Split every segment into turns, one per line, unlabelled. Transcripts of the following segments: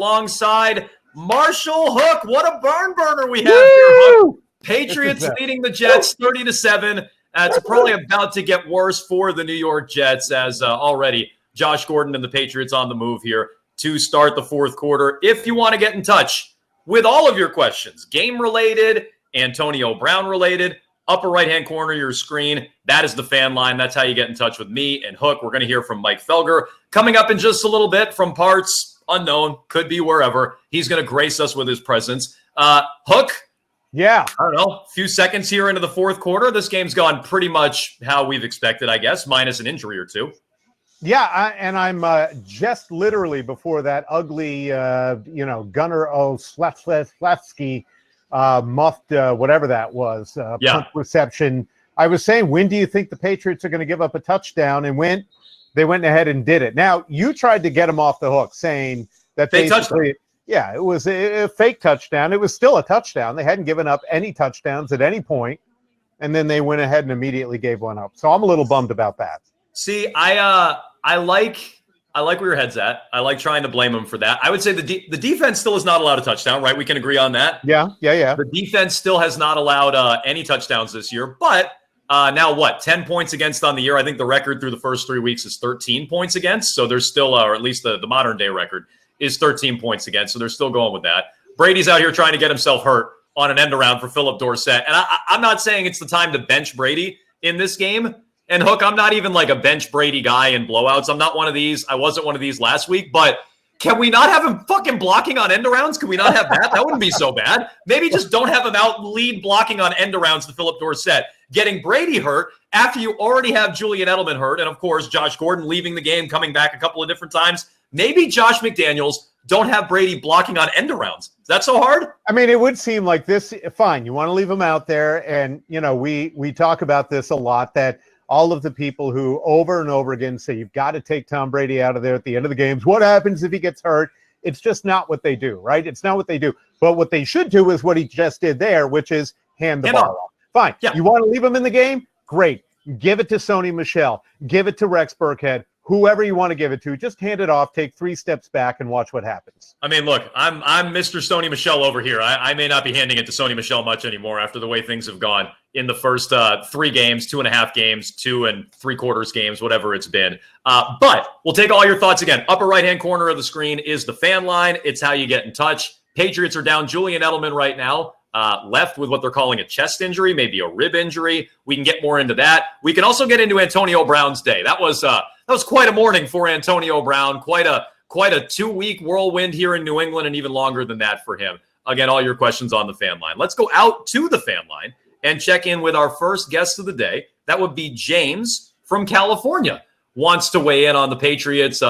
alongside Marshall Hook. What a barn burner we have here, Hook. Patriots leading the Jets 30-7. It's probably about to get worse for the New York Jets as already Josh Gordon and the Patriots on the move here to start the fourth quarter. If you want to get in touch with all of your questions, game-related, Antonio Brown-related, upper right-hand corner of your screen, that is the fan line. That's how you get in touch with me and Hook. We're going to hear from Mike Felger coming up in just a little bit from parts unknown, could be wherever. He's going to grace us with his presence. Hook?
Yeah.
I don't know, a few seconds here into the fourth quarter. This game's gone pretty much how we've expected, I guess, minus an injury or two.
Yeah, and I'm just literally before that ugly, Gunnar Olszewski muffed whatever that was, punt reception. I was saying, when do you think the Patriots are going to give up a touchdown? And they went ahead and did it. Now, you tried to get them off the hook, saying that basically, yeah, it was a fake touchdown. It was still a touchdown. They hadn't given up any touchdowns at any point, and then they went ahead and immediately gave one up. So I'm a little bummed about that.
See, I like where your head's at. I like trying to blame him for that. I would say the defense still has not allowed a touchdown, right? We can agree on that.
Yeah.
The defense still has not allowed any touchdowns this year, but now what? 10 points against on the year. I think the record through the first 3 weeks is 13 points against. So there's still, or at least the modern day record is 13 points against. So they're still going with that. Brady's out here trying to get himself hurt on an end around for Philip Dorsett. And I'm not saying it's the time to bench Brady in this game. And Hook, I'm not even like a bench Brady guy in blowouts. I'm not one of these. I wasn't one of these last week, but can we not have him fucking blocking on end arounds? Can we not have that? That wouldn't be so bad. Maybe just don't have him out lead blocking on end arounds to Philip Dorsett. Getting Brady hurt after you already have Julian Edelman hurt. And of course, Josh Gordon leaving the game, coming back a couple of different times. Maybe Josh McDaniels don't have Brady blocking on end arounds. Is that so hard?
I mean, it would seem like this. Fine. You want to leave him out there. And, we talk about this a lot, that all of the people who over and over again say you've got to take Tom Brady out of there at the end of the games. What happens if he gets hurt? It's just not what they do, right? It's not what they do. But what they should do is what he just did there, which is hand the ball off. Fine. Yeah. You want to leave him in the game? Great. Give it to Sony Michel. Give it to Rex Burkhead. Whoever you want to give it to, just hand it off, take 3 steps back, and watch what happens.
I mean, look, I'm Mr. Sony Michel over here. I may not be handing it to Sony Michel much anymore after the way things have gone in the first 3 games, 2.5 games, 2 3/4 games, whatever it's been. But we'll take all your thoughts again. Upper right-hand corner of the screen is the fan line. It's how you get in touch. Patriots are down Julian Edelman right now. Left with what they're calling a chest injury, maybe a rib injury. We can get more into that. We can also get into Antonio Brown's day. That was quite a morning for Antonio Brown. Quite a 2-week whirlwind here in New England, and even longer than that for him. Again, all your questions on the fan line. Let's go out to the fan line and check in with our first guest of the day. That would be James from California. Wants to weigh in on the Patriots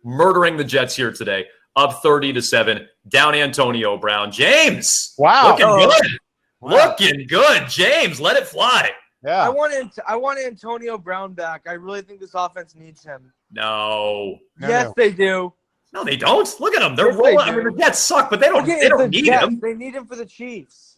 murdering the Jets here today. Up 30-7, down Antonio Brown. James,
wow,
looking good. Wow. Looking good. James, let it fly.
Yeah, I want Antonio Brown back. I really think this offense needs him.
No.
Yes, they do.
No, they don't. Look at them. They're rolling. I mean, the Jets suck, but they don't need him.
They need him for the Chiefs.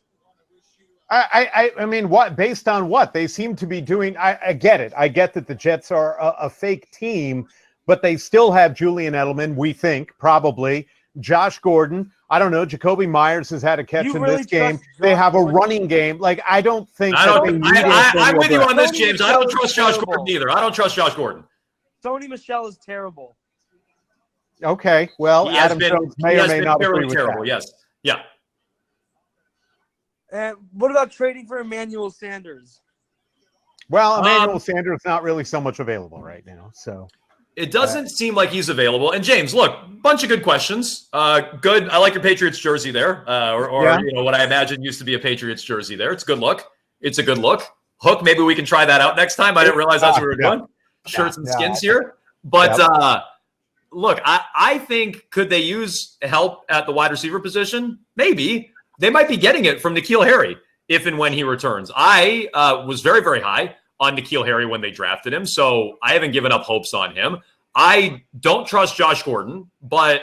I mean, what? Based on what? They seem to be doing. I get it. I get that the Jets are a fake team, but they still have Julian Edelman, we think, probably. Josh Gordon. I don't know. Jacoby Myers has had a catch in this game. They have a running game. Like, I don't think
I'm with you on this, James. I don't trust Josh Gordon either. I don't trust Josh Gordon.
Sony Michel is terrible.
Okay. Well, Adam Jones may or may not agree with that.
Yes. Yeah.
And what about trading for Emmanuel Sanders?
Well, Emmanuel Sanders is not really so much available right now. So
it doesn't seem like he's available. And James, look, bunch of good questions. Good. I like your Patriots jersey there, or what I imagine used to be a Patriots jersey there. It's a good look. It's a good look. Hook, maybe we can try that out next time. I didn't realize that's what we were doing. Shirts and skins here. But look, I think, could they use help at the wide receiver position? Maybe. They might be getting it from N'Keal Harry if and when he returns. I was very, very high on N'Keal Harry when they drafted him, so I haven't given up hopes on him. I don't trust Josh Gordon, but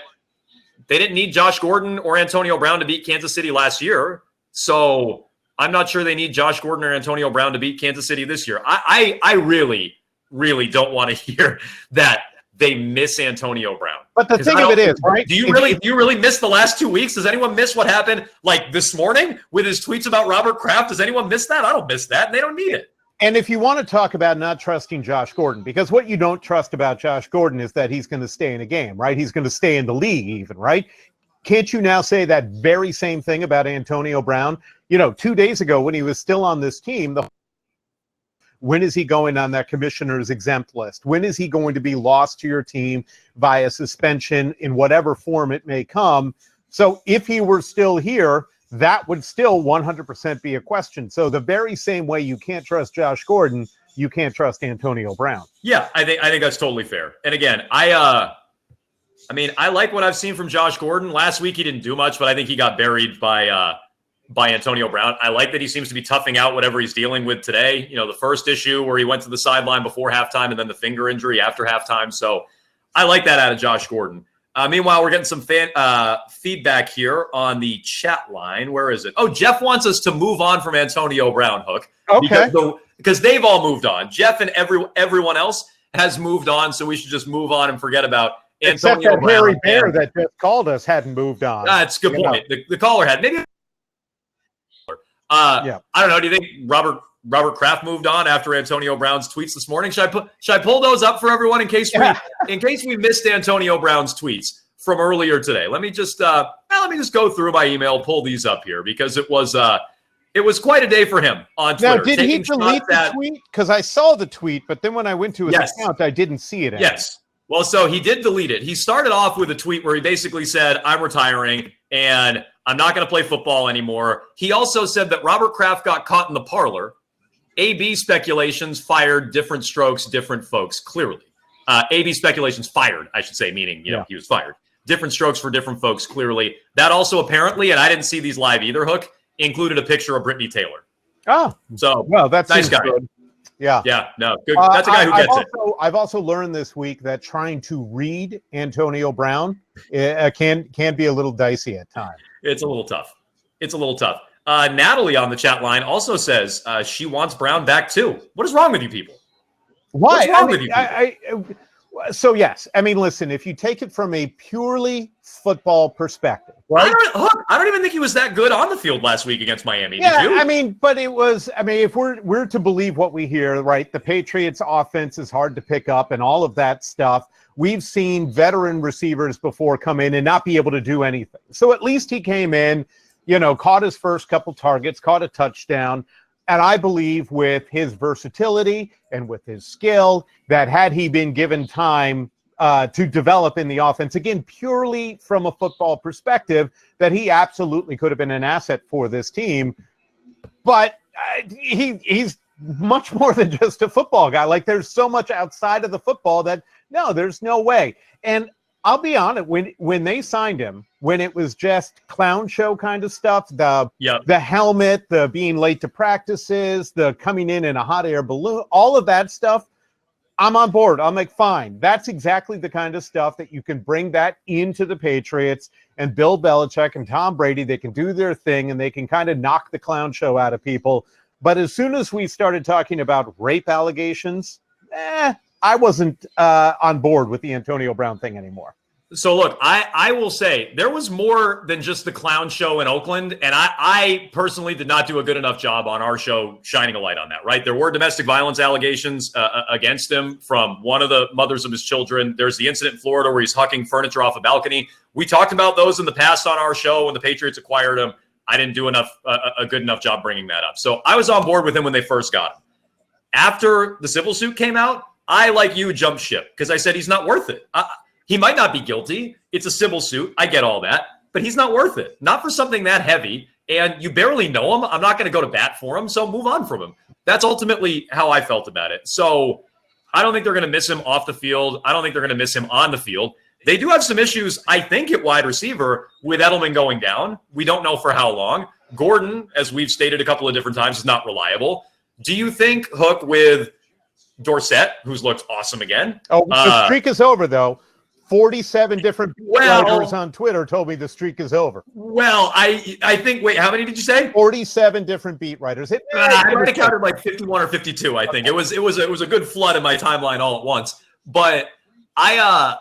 they didn't need Josh Gordon or Antonio Brown to beat Kansas City last year, so I'm not sure they need Josh Gordon or Antonio Brown to beat Kansas City this year. I really, really don't want to hear that they miss Antonio Brown.
But the thing of it is, right?
Do you really miss the last 2 weeks? Does anyone miss what happened like this morning with his tweets about Robert Kraft? Does anyone miss that? I don't miss that, and they don't need it.
And if you want to talk about not trusting Josh Gordon, because what you don't trust about Josh Gordon is that he's going to stay in a game, right? He's going to stay in the league even, right? Can't you now say that very same thing about Antonio Brown? 2 days ago when he was still on this team, when is he going on that commissioner's exempt list? When is he going to be lost to your team via suspension in whatever form it may come? So if he were still here, that would still 100% be a question. So the very same way you can't trust Josh Gordon, you can't trust Antonio Brown.
Yeah, I think that's totally fair. And again, I like what I've seen from Josh Gordon. Last week he didn't do much, but I think he got buried by Antonio Brown. I like that he seems to be toughing out whatever he's dealing with today. The first issue where he went to the sideline before halftime and then the finger injury after halftime. So I like that out of Josh Gordon. Meanwhile, we're getting some feedback here on the chat line. Where is it? Oh, Jeff wants us to move on from Antonio Brown, Hook.
Okay.
Because they've all moved on. Jeff and everyone else has moved on, so we should just move on and forget about Antonio
Brown. Harry Bear that just called us hadn't moved on.
That's a good point. The caller had. Maybe. I don't know. Do you think Robert Kraft moved on after Antonio Brown's tweets this morning? Should I pull those up for everyone in case we missed Antonio Brown's tweets from earlier today? Let me just go through my email, pull these up here because it was quite a day for him on Twitter.
Now, did he delete the tweet? Because I saw the tweet, but then when I went to his account, I didn't see it anymore.
Yes. Well, so he did delete it. He started off with a tweet where he basically said, "I'm retiring and I'm not going to play football anymore." He also said that Robert Kraft got caught in the parlor. AB speculations fired, different strokes, different folks, clearly. AB speculations fired, I should say, meaning, he was fired. Different strokes for different folks, clearly. That also apparently, and I didn't see these live either, Hook, included a picture of Brittany Taylor.
Oh.
So,
well, that's
nice guy.
Good. Yeah.
Yeah, no, good. That's a guy who gets it.
I've also learned this week that trying to read Antonio Brown can be a little dicey at times.
It's a little tough. Natalie on the chat line also says she wants Brown back too. What is wrong with you people?
Why?
What's wrong with you people?
So, yes. I mean, listen, if you take it from a purely football perspective, right?
I don't even think he was that good on the field last week against Miami.
Yeah,
Did you?
but if we're to believe what we hear, right, the Patriots offense is hard to pick up and all of that stuff. We've seen veteran receivers before come in and not be able to do anything. So at least he came in, caught his first couple targets, caught a touchdown. And I believe with his versatility and with his skill that had he been given time to develop in the offense, again, purely from a football perspective, that he absolutely could have been an asset for this team. But he's much more than just a football guy. Like, there's so much outside of the football that, no, there's no way. And I'll be honest, when they signed him, when it was just clown show kind of stuff, the helmet, the being late to practices, the coming in a hot air balloon, all of that stuff, I'm on board. I'm like, fine. That's exactly the kind of stuff that you can bring that into the Patriots, and Bill Belichick and Tom Brady, they can do their thing and they can kind of knock the clown show out of people. But as soon as we started talking about rape allegations, I wasn't on board with the Antonio Brown thing anymore.
So, look, I will say there was more than just the clown show in Oakland, and I personally did not do a good enough job on our show shining a light on that, right? There were domestic violence allegations against him from one of the mothers of his children. There's the incident in Florida where he's hucking furniture off a balcony. We talked about those in the past on our show when the Patriots acquired him. I didn't do a good enough job bringing that up. So I was on board with him when they first got him. After the civil suit came out, I, like you, jumped ship because I said he's not worth it. He might not be guilty. It's a civil suit. I get all that. But he's not worth it. Not for something that heavy. And you barely know him. I'm not going to go to bat for him. So move on from him. That's ultimately how I felt about it. So I don't think they're going to miss him off the field. I don't think they're going to miss him on the field. They do have some issues, I think, at wide receiver with Edelman going down. We don't know for how long. Gordon, as we've stated a couple of different times, is not reliable. Do you think, Hook, with Dorsett, who's looked awesome again?
Oh, the streak is over, though. 47 different writers on Twitter told me the streak is over.
Well, I think, wait, how many did you say?
47 different beat writers.
I might have counted like 51 or 52, I think. Okay. It was a good flood in my timeline all at once. But I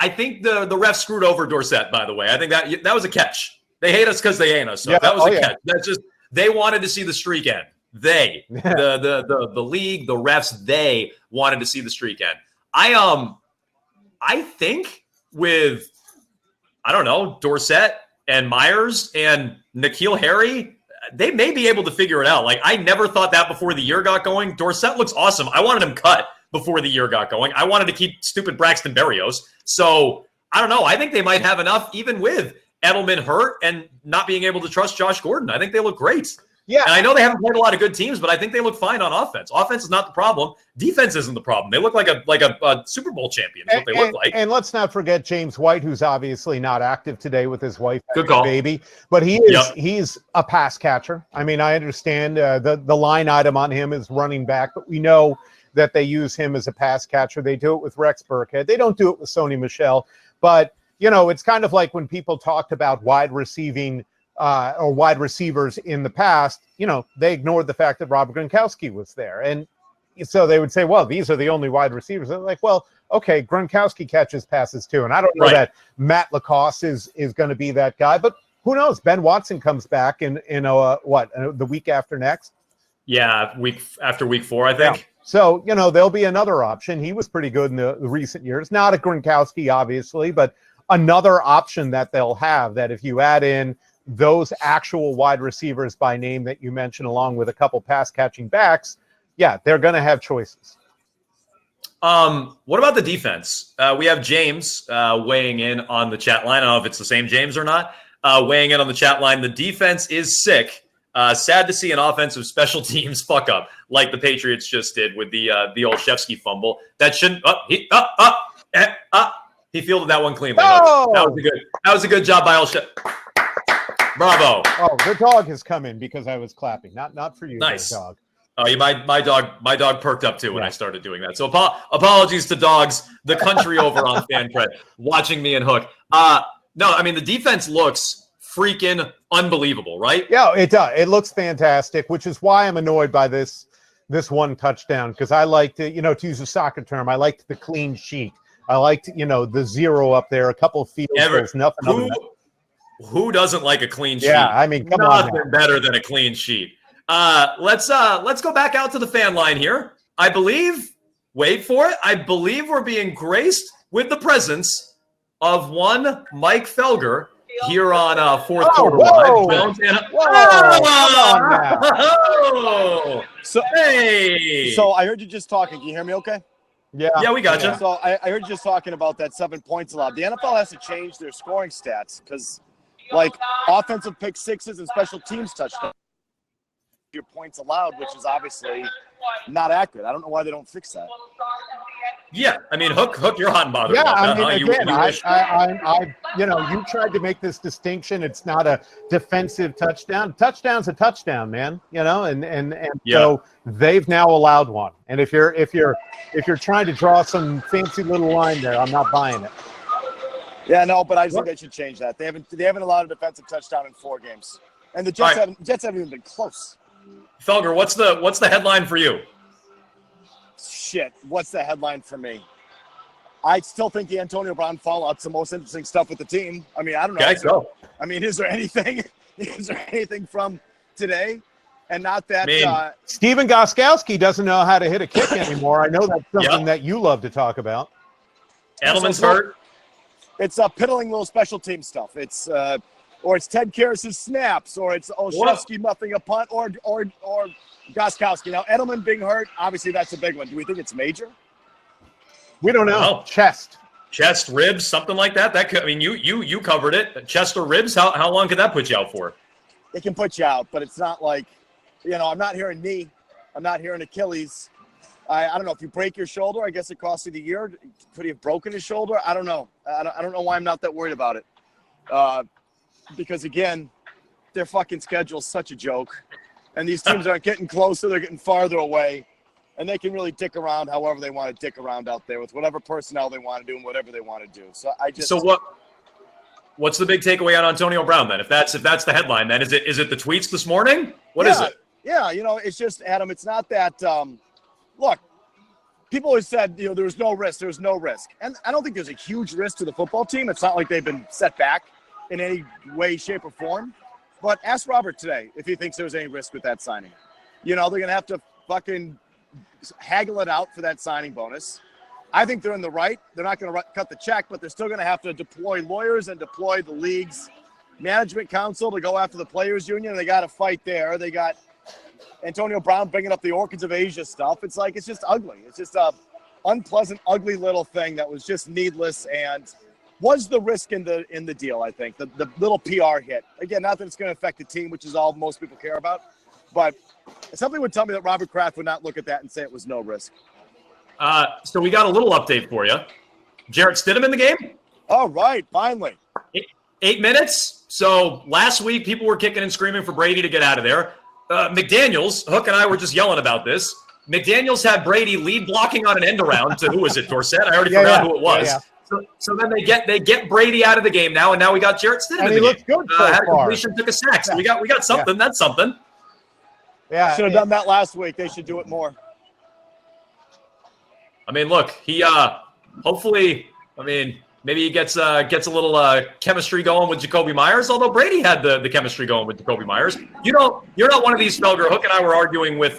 think the refs screwed over Dorsett, by the way. I think that was a catch. They hate us because they ain't us. So yeah, that was a catch. That's just they wanted to see the streak end. They, the league, the refs, they wanted to see the streak end. I think with Dorsett and Myers and N'Keal Harry, they may be able to figure it out. Like, I never thought that before the year got going. Dorsett looks awesome. I wanted him cut before the year got going. I wanted to keep stupid Braxton Berrios. So, I don't know. I think they might have enough even with Edelman hurt and not being able to trust Josh Gordon. I think they look great. Yeah. And I know they haven't played a lot of good teams, but I think they look fine on offense. Offense is not the problem. Defense isn't the problem. They look like a Super Bowl champion is what they look like.
And let's not forget James White, who's obviously not active today with his wife
and his
baby. But he's a pass catcher. I mean, I understand the line item on him is running back, but we know that they use him as a pass catcher. They do it with Rex Burkhead. They don't do it with Sony Michel. But, it's kind of like when people talked about wide receivers in the past, they ignored the fact that Robert Gronkowski was there. And so they would say, well, these are the only wide receivers. They're like, well, okay, Gronkowski catches passes too. And I don't know that Matt Lacoste is going to be that guy, but who knows? Ben Watson comes back in the week after next?
Yeah, week 4, I think. Yeah.
So, there'll be another option. He was pretty good in the recent years. Not a Gronkowski, obviously, but another option that they'll have that if you add in those actual wide receivers by name that you mentioned, along with a couple pass catching backs, they're going to have choices.
What about the defense? We have James weighing in on the chat line. I don't know if it's the same James or not. Weighing in on the chat line. The defense is sick. Sad to see an offensive special teams fuck up like the Patriots just did with the Olszewski fumble. That shouldn't. He fielded that one cleanly.
Oh!
That was a good job by Olszewski. Bravo.
Oh, the dog has come in because I was clapping. Not for you,
nice
dog.
Oh, my dog perked up too when I started doing that. So apologies to dogs, the country over on Fancred, watching me and Hook. No, I mean, the defense looks freaking unbelievable, right?
Yeah, it does. It looks fantastic, which is why I'm annoyed by this one touchdown, because I liked to use a soccer term, I liked the clean sheet. I liked, the zero up there, a couple of field goals, nothing.
Who doesn't like a clean sheet?
Yeah, I mean, come on.
Nothing better than a clean sheet. Let's go back out to the fan line here. I believe, wait for it, I believe we're being graced with the presence of one Mike Felger here on Fourth Quarter Live.
So I heard you just talking. Can you hear me okay?
Yeah, we got you.
So I heard you just talking about that 7 points allowed. The NFL has to change their scoring stats because, offensive pick sixes and special teams touchdowns, your points allowed, which is obviously not accurate. I don't know why they don't fix that.
Yeah, I mean, Hook, you're hot and bothered.
Yeah,
about
I mean, again, you tried to make this distinction. It's not a defensive touchdown. Touchdown's a touchdown, man. So they've now allowed one. And if you're trying to draw some fancy little line there, I'm not buying it.
Yeah, no, but I just think they should change that. They haven't allowed a defensive touchdown in 4 games, and the Jets haven't even been close.
Felger, what's the headline for you?
Shit, what's the headline for me? I still think the Antonio Brown fallout's the most interesting stuff with the team. I mean, I don't know.
Okay, so.
I mean, is there anything from today? And not that
Steven Gostkowski doesn't know how to hit a kick anymore. I know that's something that you love to talk about.
Edelman's hurt.
It's piddling little special team stuff. It's or it's Ted Karras' snaps, or it's Olszewski muffing a punt, or Gostkowski. Now, Edelman being hurt, obviously that's a big one. Do we think it's major?
We don't know. Chest,
ribs, something like that. That could, I mean, you covered it. Chest or ribs. How long could that put you out for?
It can put you out, but it's not like, I'm not hearing knee. I'm not hearing Achilles. I don't know. If you break your shoulder, I guess it costs you the year. Could he have broken his shoulder? I don't know. I don't know why I'm not that worried about it. Because, again, their fucking schedule's such a joke. And these teams aren't getting closer. They're getting farther away. And they can really dick around however they want to dick around out there with whatever personnel they want to do and whatever they want to do. So
what's the big takeaway on Antonio Brown then? If that's the headline, then is it the tweets this morning? What is it?
Yeah, it's just, Adam, it's not that look, people always said, there was no risk. There's no risk. And I don't think there's a huge risk to the football team. It's not like they've been set back in any way, shape, or form. But ask Robert today if he thinks there's any risk with that signing. They're going to have to fucking haggle it out for that signing bonus. I think they're in the right. They're not going to cut the check, but they're still going to have to deploy lawyers and deploy the league's management council to go after the players union. They got to fight there. They got Antonio Brown bringing up the Orchids of Asia stuff. It's just ugly. It's just a unpleasant, ugly little thing that was just needless and was the risk in the deal, I think. The little PR hit. Again, not that it's going to affect the team, which is all most people care about, but something would tell me that Robert Kraft would not look at that and say it was no risk.
So we got a little update for you. Jarrett Stidham in the game?
All right, finally.
8 minutes. So last week, people were kicking and screaming for Brady to get out of there. McDaniels, Hook and I were just yelling about this. McDaniels had Brady lead blocking on an end around to, who was it, Dorset? I already forgot who it was. So then they get Brady out of the game now, and now we got Jarrett Stidham in the
looks
game.
Good so
had a
far.
completion, took a sack. So we got something. That's something.
Yeah,
should have done that last week. They should do it more.
I mean, look, he hopefully, maybe he gets a little chemistry going with Jacoby Myers, although Brady had the chemistry going with Jacoby Myers. You're not one of these, Felger. Hook and I were arguing with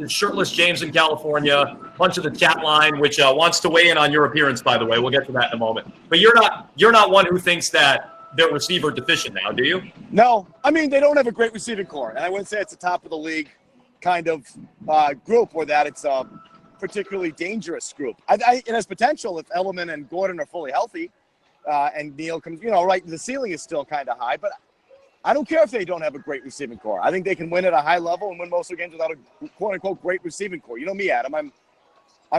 shirtless James in California, a bunch of the chat line, which wants to weigh in on your appearance, by the way. We'll get to that in a moment. But you're not one who thinks that they're receiver deficient now, do you? No.
They don't have a great receiving core, and I wouldn't say it's the top of the league kind of group or that it's a particularly dangerous group. It has potential if Edelman and Gordon are fully healthy, and Neal comes, right, the ceiling is still kind of high, but I don't care if they don't have a great receiving core. I think they can win at a high level and win most of the games without a quote-unquote great receiving core. You know me, Adam. I'm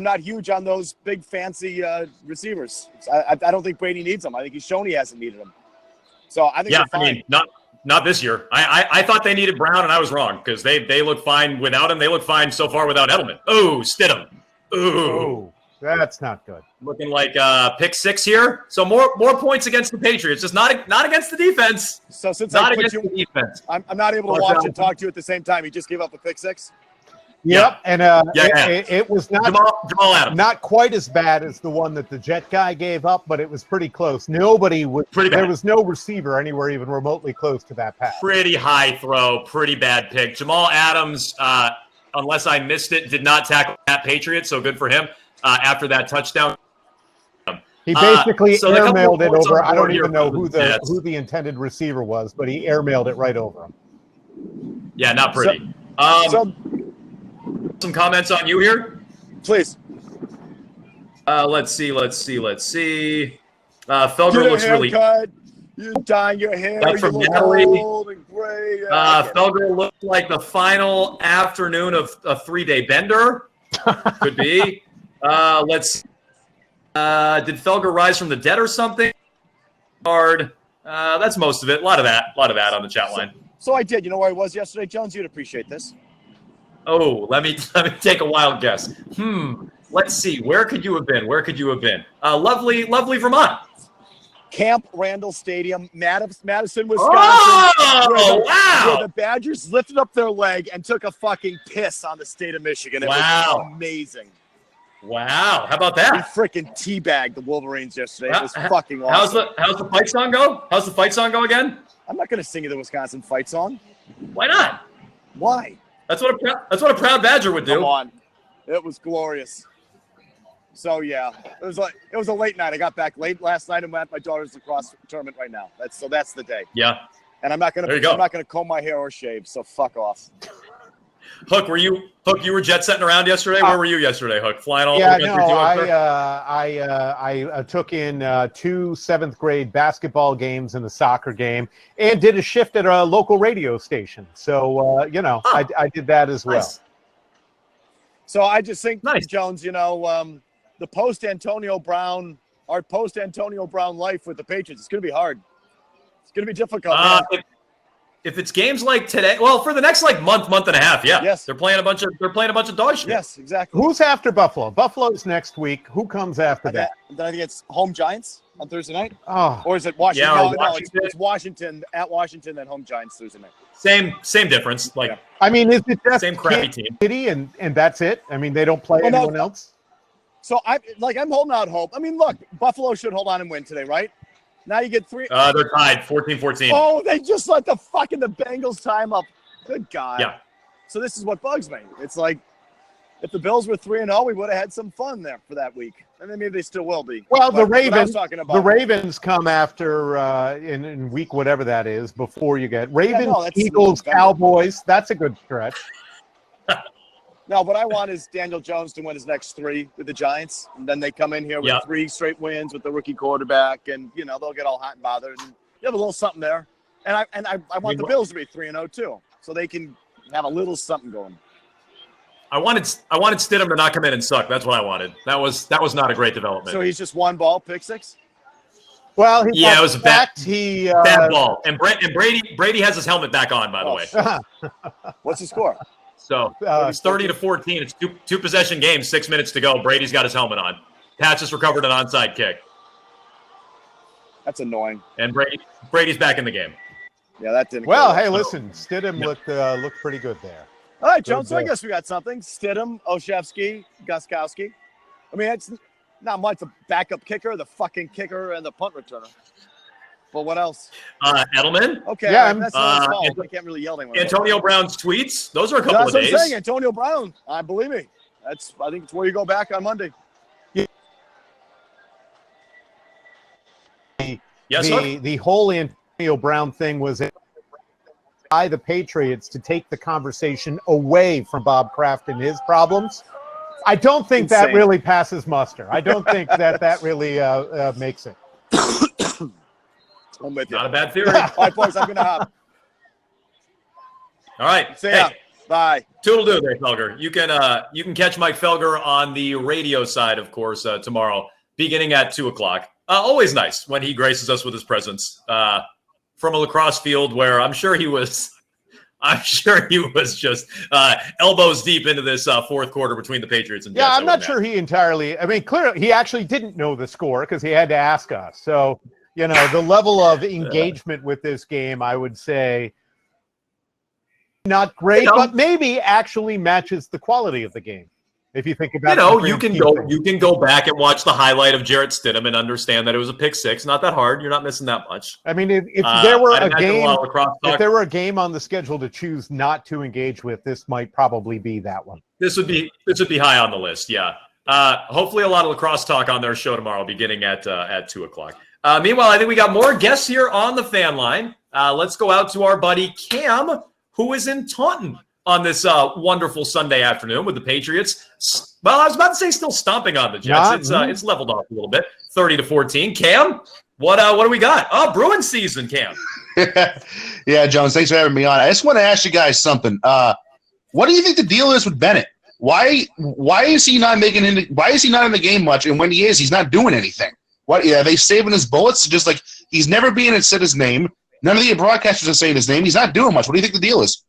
not huge on those big, fancy receivers. I don't think Brady needs them. I think he's shown he hasn't needed them. So I think they're fine.
Not this year. I thought they needed Brown, and I was wrong because they look fine without him. They look fine so far without Edelman. Oh, Stidham. Ooh.
That's not good.
Looking like pick 6 here. So more points against the Patriots, just not against the defense.
So since
not against the defense,
I'm not able to watch and talk to you at the same time. You just gave up a pick 6.
Yep, and it was not
Jamal Adams.
Not quite as bad as the one that the Jet guy gave up, but it was pretty close. There was no receiver anywhere even remotely close to that pass.
Pretty high throw, pretty bad pick. Jamal Adams, unless I missed it, did not tackle that Patriot, so good for him. After that touchdown,
he basically airmailed it over. I don't even know who
the
intended receiver was, but he airmailed it right over him.
Yeah, not pretty. Some comments on you here,
please.
Let's see. Felger looks really.
You're dyeing your hair.
That's from Natalie. Felger looks like the final afternoon of a 3-day bender. Could be. Did Felger rise from the dead or something? Hard. That's most of it. A lot of that on the chat line.
So I did. You know where I was yesterday, Jones? You'd appreciate this.
Oh, let me take a wild guess. Let's see. Where could you have been? Lovely Vermont.
Camp Randall Stadium, Madison, Wisconsin.
Oh, wow.
Where the Badgers lifted up their leg and took a fucking piss on the state of Michigan. It was amazing.
Wow. How about that?
We freaking teabagged the Wolverines yesterday. It was fucking awesome.
How's the fight song go? How's the fight song go again?
I'm not going to sing you the Wisconsin fight song.
Why not?
Why?
That's what a proud Badger would do.
Come on. It was glorious. So yeah, it was a late night. I got back late last night and went at my daughter's lacrosse tournament right now. That's the day.
Yeah.
And I'm not gonna comb my hair or shave, so fuck off.
Hook, you were jet setting around yesterday? Where were you yesterday, Hook? Flying all
over
the country?
I took in 2 7th grade basketball games and a soccer game, and did a shift at a local radio station. So I did that as well.
Nice. So I just think, Jones, the post-Antonio Brown life with the Patriots, it's going to be hard. It's going to be difficult.
If it's games like today, well, for the next month and a half, yeah.
Yes.
They're playing a bunch of dog shit.
Yes, exactly.
Who's after Buffalo? Buffalo's next week. Who comes after that?
Then I think it's home Giants on Thursday night.
Oh.
Or is it Washington?
Yeah,
no, it's Washington at Washington, then home Giants Thursday night.
Same difference.
I mean, is it just
same crappy team?
City and that's it? I mean, they don't play anyone else?
So I'm holding out hope. I mean, look, Buffalo should hold on and win today, right? Now you get 3.
They're tied 14-14.
Oh, they just let the Bengals time up. Good God.
Yeah.
So this is what bugs me. It's like if the Bills were 3-0, we would have had some fun there for that week. And then maybe they still will be.
Well,
the Ravens
come after in week whatever that is before you get Ravens,
that's
Eagles, Cowboys. That's a good stretch.
No, what I want is Daniel Jones to win his next 3 with the Giants, and then they come in here with 3 straight wins with the rookie quarterback, and they'll get all hot and bothered. And you have a little something there, and I want the Bills to be 3-0 too, so they can have a little something going.
I wanted Stidham to not come in and suck. That's what I wanted. That was not a great development.
So he's just one ball, pick 6.
Well,
it was a bad ball, and Brady has his helmet back on, by the way.
What's the score?
So it's 30-14. It's two possession games, 6 minutes to go. Brady's got his helmet on. Pats just recovered an onside kick.
That's annoying.
And Brady's back in the game.
Yeah, that didn't.
Well, hey, listen, Stidham looked pretty good there.
All right, Jones. So I guess we got something. Stidham, Olszewski, Gostkowski. I mean, it's not much. The backup kicker, the fucking kicker, and the punt returner. But what else?
Edelman.
Okay, yeah, that's not his fault. I can't really yell anymore.
Antonio Brown's tweets. Those are a couple of days.
That's what I'm saying. Antonio Brown. Believe me. I think it's where you go back on Monday.
Yes,
the whole Antonio Brown thing was by the Patriots to take the conversation away from Bob Kraft and his problems. I don't think that really passes muster. I don't think that really makes it.
I'm with you.
Not a bad theory.
All right, boys, I'm going to hop.
All right.
See ya. Bye.
Toodle-doo there, Felger. You can catch Mike Felger on the radio side, of course, tomorrow, beginning at 2 o'clock. Always nice when he graces us with his presence from a lacrosse field where I'm sure he was just elbows deep into this fourth quarter between the Patriots and Jets.
Yeah, I'm not sure he entirely. I mean, clearly he actually didn't know the score because he had to ask us. So, the level of engagement with this game, I would say, not great, but maybe actually matches the quality of the game. If you think about
you can go back and watch the highlight of Jarrett Stidham and understand that it was a pick 6. Not that hard. You're not missing that much.
I mean, if there were a game on the schedule to choose not to engage with, this might probably be that one.
This would be high on the list. Yeah. Hopefully, a lot of lacrosse talk on their show tomorrow, beginning at 2 o'clock. Meanwhile, I think we got more guests here on the fan line. Let's go out to our buddy Cam, who is in Taunton on this wonderful Sunday afternoon with the Patriots. Well, I was about to say still stomping on the Jets. It's leveled off a little bit, 30-14. Cam, what do we got? Oh, Bruins season, Cam.
Yeah, Jones, thanks for having me on. I just want to ask you guys something. What do you think the deal is with Bennett? Why is he not why is he not in the game much? And when he is, he's not doing anything. What? Yeah, are they saving his bullets? Just like he's never being said his name. None of the broadcasters are saying his name. He's not doing much. What do you think the deal is?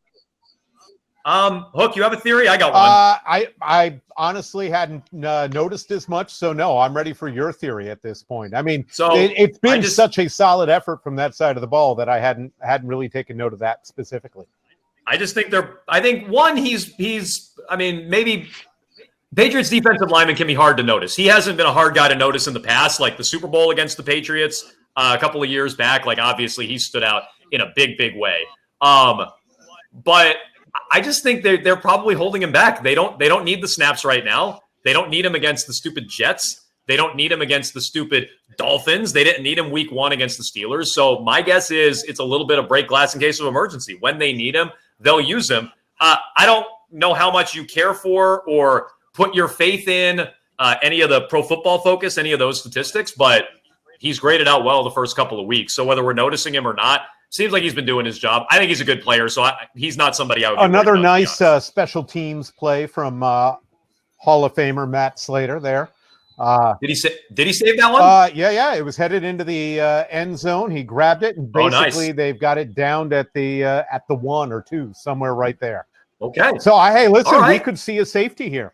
Hook, you have a theory? I got one.
I honestly hadn't noticed as much, so no, I'm ready for your theory at this point. I mean, it's been such a solid effort from that side of the ball that I hadn't really taken note of that specifically.
I just think maybe Patriots defensive lineman can be hard to notice. He hasn't been a hard guy to notice in the past, like the Super Bowl against the Patriots a couple of years back. Like, obviously, he stood out in a big, big way. But I just think they're probably holding him back. They don't need the snaps right now. They don't need him against the stupid Jets. They don't need him against the stupid Dolphins. They didn't need him week 1 against the Steelers. So my guess is it's a little bit of break glass in case of emergency. When they need him, they'll use him. I don't know how much you care for or put your faith in any of the Pro Football Focus, any of those statistics, but he's graded out well the first couple of weeks. So whether we're noticing him or not, seems like he's been doing his job. I think he's a good player, so he's not somebody I would.
Another nice special teams play from Hall of Famer Matt Slater there.
Did he save that one?
Yeah. It was headed into the end zone. He grabbed it, and basically they've got it downed at the 1 or 2, somewhere right there.
Okay.
So listen, we could see a safety here.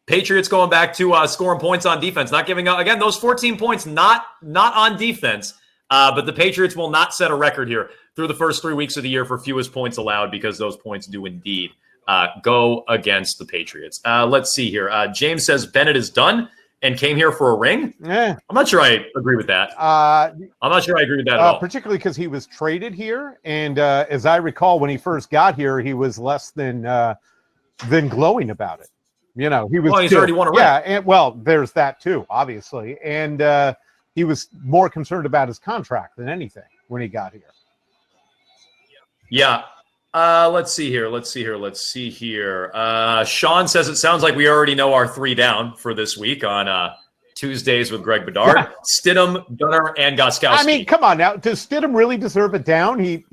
Patriots going back to scoring points on defense, not giving up. Again, those 14 points not on defense. But the Patriots will not set a record here through the first 3 weeks of the year for fewest points allowed because those points do indeed go against the Patriots. Let's see here. James says Bennett is done and came here for a ring.
Yeah.
I'm not sure I agree with that. I'm not sure I agree with that at all.
Particularly because he was traded here, and as I recall, when he first got here, he was less than glowing about it. He was.
Well, he's already won a ring.
Yeah, and there's that too, obviously, and he was more concerned about his contract than anything when he got here.
Yeah. Let's see here. Sean says it sounds like we already know our 3 down for this week on Tuesdays with Greg Bedard. Yeah. Stidham, Gunnar, and Gostkowski.
I mean, come on now. Does Stidham really deserve it down? He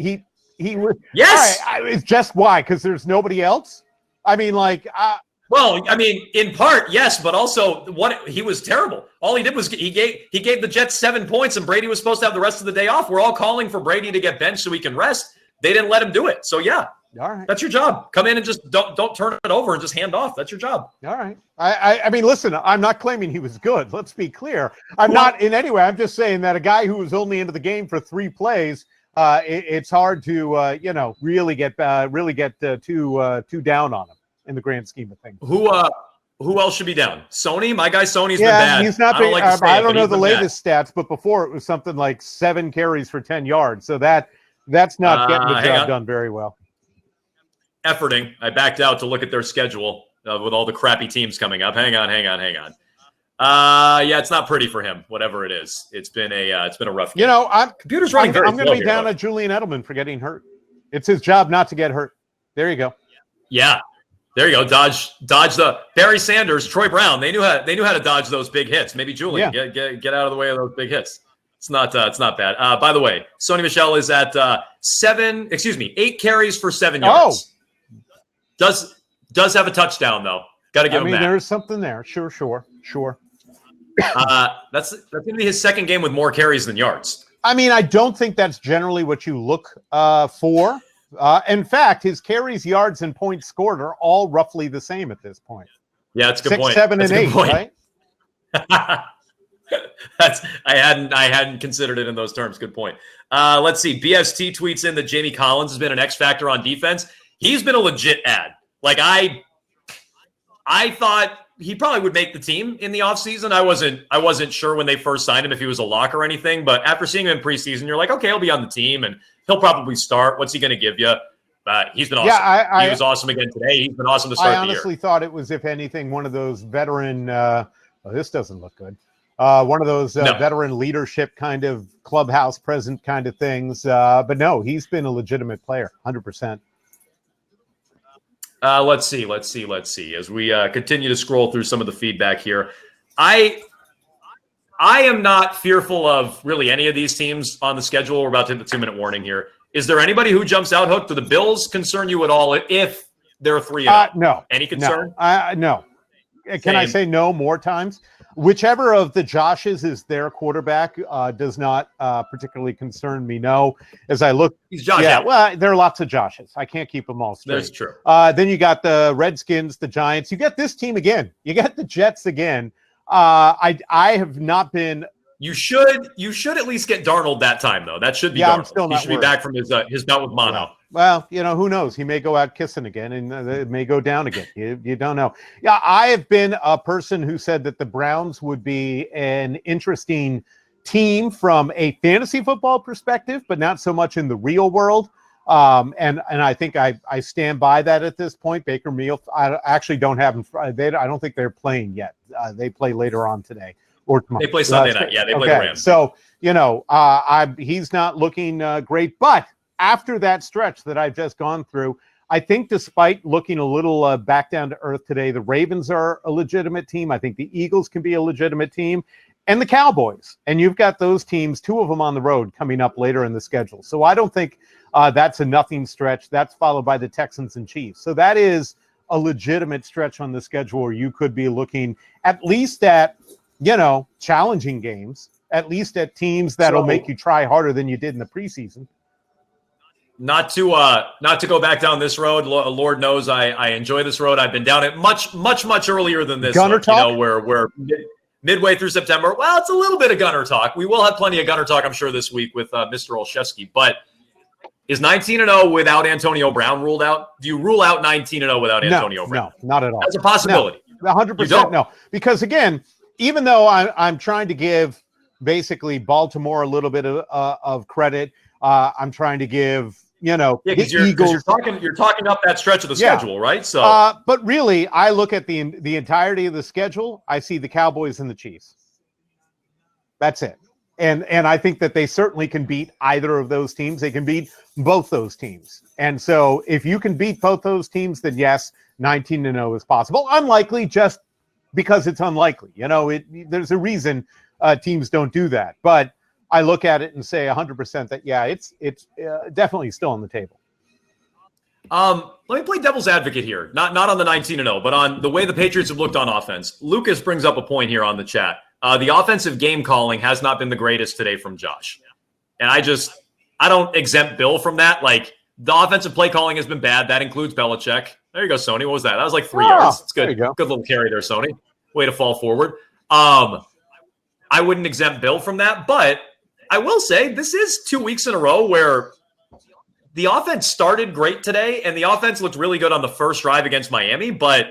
was.
Yes.
It's just why? Because there's nobody else? I mean,
well, I mean, in part, yes, but also he was terrible. All he did was he gave the Jets 7 points, and Brady was supposed to have the rest of the day off. We're all calling for Brady to get benched so he can rest. They didn't let him do it. So, yeah,
all right.
That's your job. Come in and just don't turn it over and just hand off. That's your job.
All right. I mean, listen, I'm not claiming he was good. Let's be clear. I'm not in any way. I'm just saying that a guy who was only into the game for 3 plays, it's hard to, really get too down on him in the grand scheme of things.
Who else should be down? Sony? My guy Sony's been bad.
He's not been, I don't know the latest stats, but before it was something like 7 carries for 10 yards. So that's not getting the job done very well.
Efforting. I backed out to look at their schedule with all the crappy teams coming up. Hang on. Yeah, it's not pretty for him. Whatever it is, it's been a rough game.
Computer's running. I'm going to be down at Julian Edelman for getting hurt. It's his job not to get hurt. There you go.
Yeah, there you go. Dodge the Barry Sanders, Troy Brown. They knew how to dodge those big hits. Maybe Julian get out of the way of those big hits. It's not bad. By the way, Sony Michel is at 8 carries for 7 yards. Does have a touchdown though. Got to give him that.
There's something there. Sure.
That's going to be his second game with more carries than yards.
I don't think that's generally what you look for. In fact, his carries, yards, and points scored are all roughly the same at this point.
Yeah, that's a good
6,
point.
7, and 8, right?
I hadn't considered it in those terms. Good point. Let's see. BST tweets in that Jamie Collins has been an X factor on defense. He's been a legit ad. Like I thought he probably would make the team in the offseason. I wasn't sure when they first signed him if he was a lock or anything, but after seeing him in preseason, you're like, okay, he'll be on the team and he'll probably start. What's he going to give you? He's been awesome. Yeah, he was awesome again today. He's been awesome to start the year.
I honestly thought it was, if anything, one of those veteran this doesn't look good. One of those veteran leadership kind of clubhouse present kind of things. But no, he's been a legitimate player, 100%.
Let's see. As we continue to scroll through some of the feedback here, I am not fearful of really any of these teams on the schedule. We're about to hit the 2-minute warning here. Is there anybody who jumps out, Hook? Do the Bills concern you at all if they're 3-0?
No.
Any concern?
No. Can I say no more times? Whichever of the Joshes is their quarterback does not particularly concern me. No, as I look,
he's Josh.
Yeah, well, there are lots of Joshes. I can't keep them all straight.
That's true.
Then you got the Redskins, the Giants. You got this team again. You got the Jets again. I have not been.
You should at least get Darnold that time though. That should be.
Yeah,
Darnold.
I'm still not.
He should be back from his bout with mono.
Yeah. Well, who knows? He may go out kissing again, and it may go down again. You don't know. Yeah, I have been a person who said that the Browns would be an interesting team from a fantasy football perspective, but not so much in the real world. And I think I stand by that at this point. Baker Mayfield, I actually don't have them. I don't think they're playing yet. They play later on today or tomorrow.
They play Sunday night. Yeah, they play the Rams.
So he's not looking great, but after that stretch that I've just gone through, I think despite looking a little back down to earth today, the Ravens are a legitimate team. I think the Eagles can be a legitimate team, and the Cowboys. And you've got those teams, 2 of them on the road coming up later in the schedule. So I don't think that's a nothing stretch. That's followed by the Texans and Chiefs. So that is a legitimate stretch on the schedule where you could be looking at least at, challenging games, at least at teams that'll make you try harder than you did in the preseason.
Not to go back down this road. Lord knows I enjoy this road. I've been down it much earlier than this.
Gunner talk?
We're midway through September. Well, it's a little bit of Gunner talk. We will have plenty of Gunner talk, I'm sure, this week with Mr. Olszewski. But Is 19-0 without Antonio Brown ruled out? Do you rule out 19-0 without Antonio Brown?
No, not at all.
That's a possibility.
No, 100% no. Because again, even though I'm trying to give basically Baltimore a little bit of credit, I'm trying to give
because you're talking up that stretch of the schedule, right? So,
but really, I look at the entirety of the schedule. I see the Cowboys and the Chiefs. That's it. And I think that they certainly can beat either of those teams. They can beat both those teams. And so if you can beat both those teams, then yes, 19-0 is possible. Unlikely just because it's unlikely. There's a reason teams don't do that. But I look at it and say 100% that, yeah, it's definitely still on the table.
Let me play devil's advocate here. Not on the 19-0, but on the way the Patriots have looked on offense. Lucas brings up a point here on the chat. The offensive game calling has not been the greatest today from Josh. And I don't exempt Bill from that. Like, the offensive play calling has been bad. That includes Belichick. There you go, Sony. What was that? That was like 3 yards. It's good. Good little carry there, Sony. Way to fall forward. I wouldn't exempt Bill from that, but I will say this is 2 weeks in a row where the offense started great today, and the offense looked really good on the first drive against Miami, but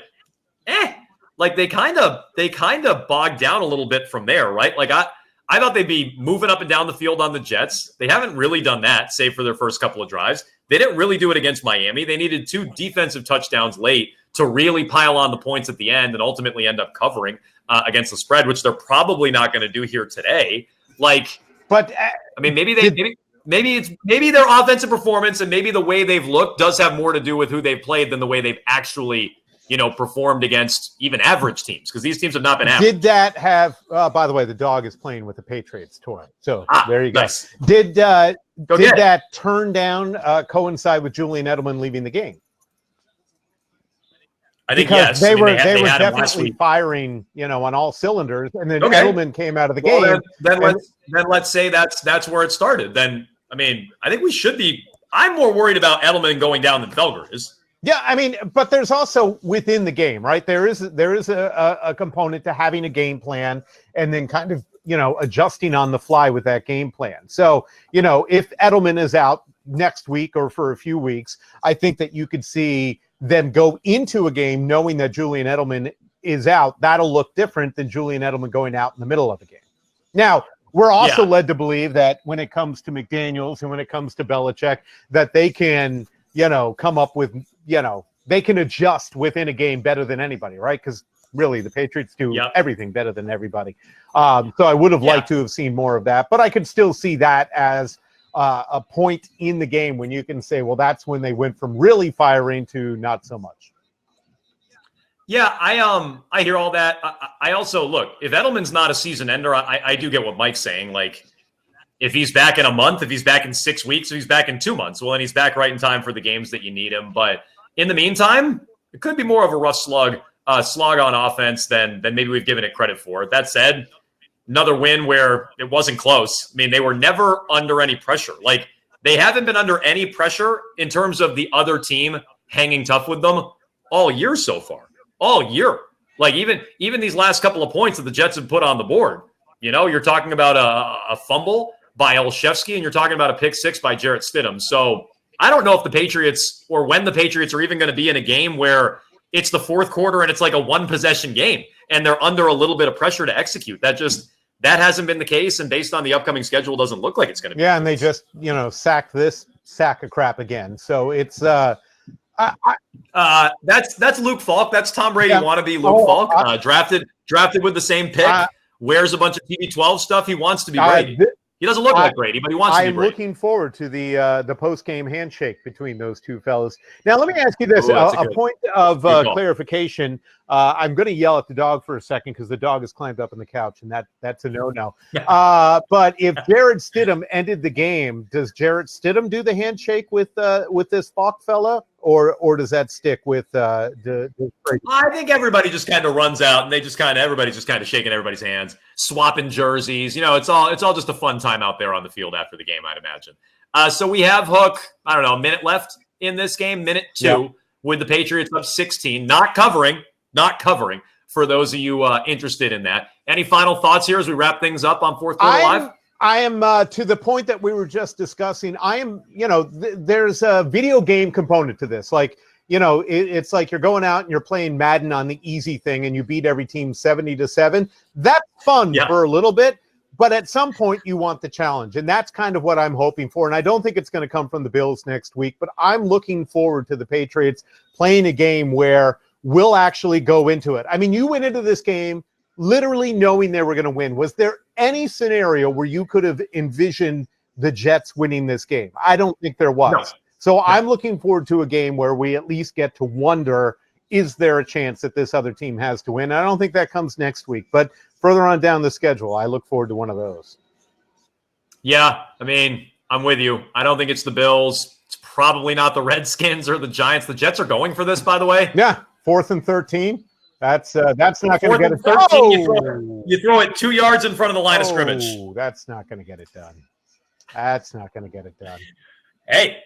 like they kind of bogged down a little bit from there, right? Like I thought they'd be moving up and down the field on the Jets. They haven't really done that, save for their first couple of drives. They didn't really do it against Miami. They needed 2 defensive touchdowns late to really pile on the points at the end and ultimately end up covering against the spread, which they're probably not going to do here today. Like, but I mean, maybe their offensive performance and maybe the way they've looked does have more to do with who they've played than the way they've actually performed against even average teams, because these teams have not been average.
Did that have, by the way, the dog is playing with the Patriots toy. So there you go.
Nice.
Did that turn down coincide with Julian Edelman leaving the game?
I think
because
yes.
they were definitely firing, on all cylinders, and then Edelman came out of the game.
Then let's say that's where it started. Then I think we should be. I'm more worried about Edelman going down than Felger is.
Yeah, but there's also within the game, right? There is a component to having a game plan and then kind of, adjusting on the fly with that game plan. So, if Edelman is out next week or for a few weeks, I think that you could see them go into a game knowing that Julian Edelman is out. That'll look different than Julian Edelman going out in the middle of a game. Now, we're also led to believe that when it comes to McDaniels and when it comes to Belichick, that they can, come up with, they can adjust within a game better than anybody, right? Because really the Patriots do everything better than everybody. So I would have liked to have seen more of that, but I could still see that as a point in the game when you can say, well, that's when they went from really firing to not so much.
Yeah, I hear all that. I also, look, if Edelman's not a season ender, I do get what Mike's saying. Like, if he's back in a month, if he's back in 6 weeks, if he's back in 2 months, well, then he's back right in time for the games that you need him. But in the meantime, it could be more of a rough slog on offense than maybe we've given it credit for. That said, another win where it wasn't close. They were never under any pressure. Like, they haven't been under any pressure in terms of the other team hanging tough with them all year so far. All year. Like, even these last couple of points that the Jets have put on the board. You're talking about a fumble by Olszewski, and you're talking about a pick 6 by Jarrett Stidham. So I don't know if the Patriots, or when the Patriots are even going to be in a game where it's the fourth quarter and it's like a 1-possession game and they're under a little bit of pressure to execute. That hasn't been the case, and based on the upcoming schedule, doesn't look like it's going to be.
Yeah, and they just, sacked this sack of crap again. So it's
that's Luke Falk. That's Tom Brady wannabe Luke Falk. Drafted with the same pick. Wears a bunch of TB12 stuff. He wants to be Brady. He doesn't look like Brady, but he wants to be Brady.
I'm looking forward to the post-game handshake between those two fellas. Now, let me ask you this, a point of clarification. I'm going to yell at the dog for a second because the dog has climbed up on the couch, and that's a no-no. But if Jarrett Stidham ended the game, does Jarrett Stidham do the handshake with this Falk fella, or does that stick with the
I think everybody just kind of runs out, and everybody's just kind of shaking everybody's hands, swapping jerseys. It's all just a fun time out there on the field after the game, I'd imagine. So we have Hook, I don't know, a minute left in this game, minute 2, with the Patriots up 16, not covering for those of you interested in that. Any final thoughts here as we wrap things up on Fourth Quarter Live?
I am to the point that we were just discussing. I am, there's a video game component to this. Like, it's like you're going out and you're playing Madden on the easy thing and you beat every team 70-7. That's fun for a little bit, but at some point you want the challenge. And that's kind of what I'm hoping for. And I don't think it's going to come from the Bills next week, but I'm looking forward to the Patriots playing a game where we'll actually go into it. I mean, you went into this game literally knowing they were going to win. Was there any scenario where you could have envisioned the Jets winning this game? I don't think there was. No. So I'm looking forward to a game where we at least get to wonder, is there a chance that this other team has to win? I don't think that comes next week, but further on down the schedule, I look forward to one of those.
Yeah, I mean, I'm with you. I don't think it's the Bills. It's probably not the Redskins or the Giants. The Jets are going for this, by the way.
Yeah, 4th and 13. That's not going to get it done.
You throw it 2 yards in front of the line of scrimmage.
That's not going to get it done. That's not going to get it done.
Hey,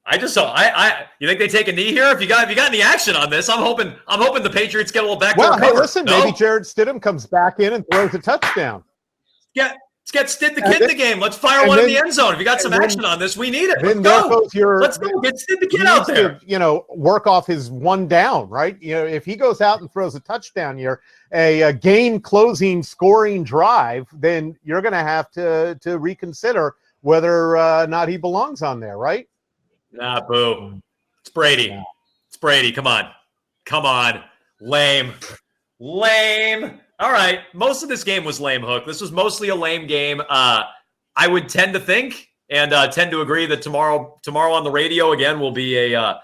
I just saw. You think they take a knee here? If you got any action on this, I'm hoping the Patriots get a little back.
Well, hey, listen, maybe Jared Stidham comes back in and throws a touchdown.
Yeah. Let's get Stid the Kid in the game. Let's fire one in the end zone. If you got some action on this, we need it. Let's go. Let's go. Get Stid the Kid out there.
Work off his one down, right? If he goes out and throws a touchdown here, a game-closing scoring drive, then you're going to have to reconsider whether or not he belongs on there, right?
Nah, boo. It's Brady. Yeah. It's Brady. Come on. Lame. All right. Most of this game was lame, Hook. This was mostly a lame game. I would tend to think and tend to agree that tomorrow on the radio again will be a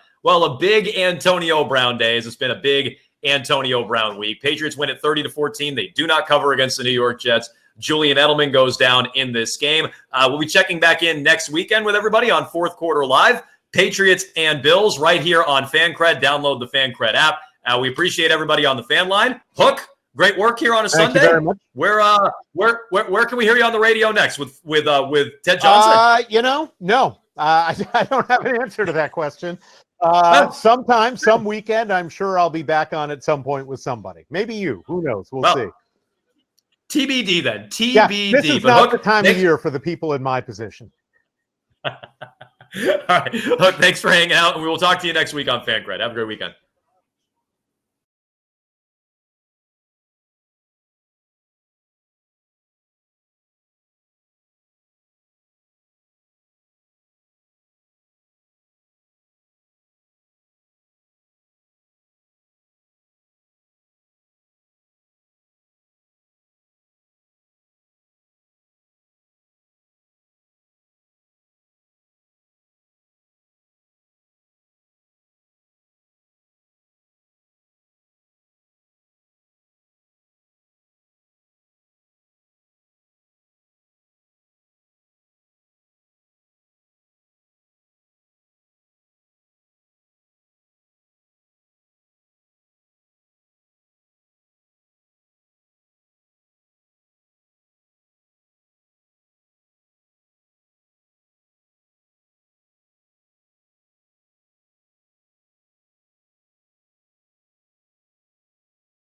big Antonio Brown day, as it's been a big Antonio Brown week. Patriots win at 30-14. They do not cover against the New York Jets. Julian Edelman goes down in this game. We'll be checking back in next weekend with everybody on Fourth Quarter Live. Patriots and Bills right here on Fancred. Download the Fancred app. We appreciate everybody on the fan line. Hook, great work here on a Sunday.
Thank you very much.
Where can we hear you on the radio next with Ted Johnson?
No. I don't have an answer to that question. Sometime, some weekend, I'm sure I'll be back on at some point with somebody. Maybe you. Who knows? We'll see.
TBD then. TBD.
Yeah, this is not the time of year for the people in my position.
All right. Hook, thanks for hanging out, and we will talk to you next week on Fancred. Have a great weekend.